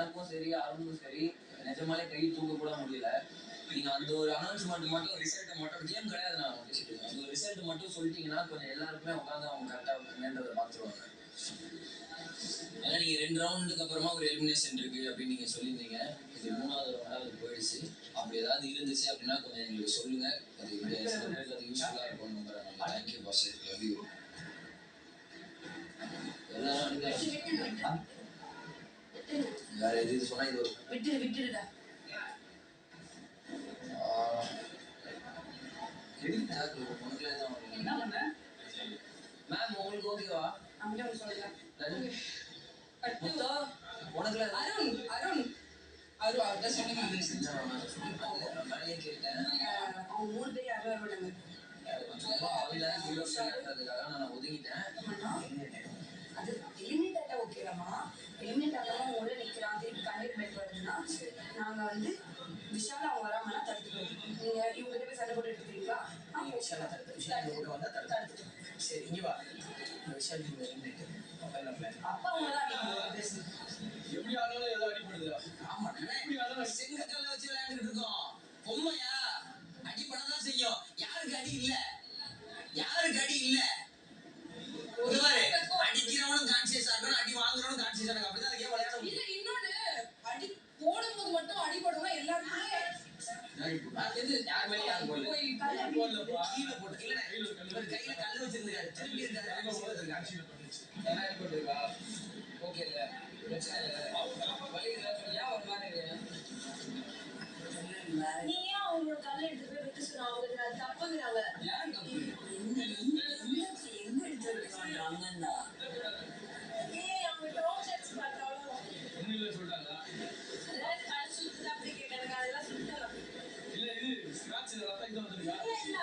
எனக்கும் சரி அருணுக்கும் சரி நிஜமாலே கை தூக்க கூட முடியல. நீங்க அந்த ஒரு அனௌன்ஸ்மெண்ட் மட்டும் ரிசல்ட்டை மட்டும் கேம் கிடையாது, நான் பேசிட்டு அந்த ஒரு ரிசல்ட் மட்டும் சொல்லிட்டீங்கன்னா கொஞ்சம் எல்லாருக்குமே உட்காந்து அவங்க கரெக்டாக என்னன்றதை பார்த்துருவாங்க. ஏன்னா நீங்க 2 ரவுண்டுக்கு அப்புறமா ஒரு எலிமினேஷன் இருக்கு அப்படின்னு நீங்க சொல்லியிருந்தீங்க. இது 3வது ரவுண்டாவது போயிடுச்சு. அப்படி ஏதாவது இருந்துச்சு அப்படின்னா கொஞ்சம் எங்களுக்கு சொல்லுங்க. அது அது யூஸ்ஃபுல்லா இருக்கும். Thank you boss. Love you. எல்லாரும் வேற எது சொன்னா இது விட்டுடுடா. என்ன பண்ண மேம் உங்களுக்கு ஓகேவா? அது எலிமினேட் ஆட்டா ஓகேலாமா? எலிமினேட் ஆகாம உள்ள நிக்கிறான், திருப்பி கமிட்மெண்ட் வருதுன்னா நாங்க வந்து விஷால அவங்க வராமனா தடுத்துக்கணும். நீங்க இவங்க கிட்ட போய் சண்டை போட்டு எடுத்துக்கிறீங்களா? விஷால தடுத்துட்டு சரி இங்க வா. விஷால் நீங்க எலிமினேட் அப்பா அவங்கதான் பேசுங்க. எப்படி ஆனாலும் ஏதோ அடிப்படுதா? ஆமா எப்படி ஆனாலும் செங்கக்கல்ல வச்சு விளையாண்டுட்டு இருக்கோம். பொம்மையா அடிப்படதான் செய்யும். யாருக்கு அடி இல்ல? யாருக்கு அடி இல்ல? அடிக்கிறவனும் கான்சியஸா இருக்கணும், அடி வாங்குறவனும் கான்சியஸா இருக்கணும். அப்படிதான் அதுக்கே விளையாட முடியும். இல்ல இன்னொன்னு அடி போடும்போது மட்டும் அடிபடுமா எல்லாருக்குமே? யார் மேலே யார் போடல. கீழே போட்டு இல்ல இவர் கையில கல்லு வச்சிருந்தாரு, திரும்பி இருக்காரு. என்ன அடிபட்டுருக்கா? ஓகே இல்ல பிரச்சனை இல்ல. வலி இல்ல சொல்லியா ஒரு மாதிரி நீ ஏன் அவங்களோட கல்லை எடுத்து போய் விட்டு சொன்ன? அவங்க அது தப்புங்கிறாங்க. யார் தப்பு? எங்க எடுத்து அங்கன்னா ஏன் அவங்க டாப் செட்ஸ் பார்த்தாலும் ஒன்னும் இல்ல சொல்றாங்களா? அதாவது கல் சுத்துது அப்படி கேட்டாங்க, அதெல்லாம் சுத்தலாம் இல்ல இது ஸ்கிராட்ச் ரத்தம் இங்க வந்திருக்கா? இல்ல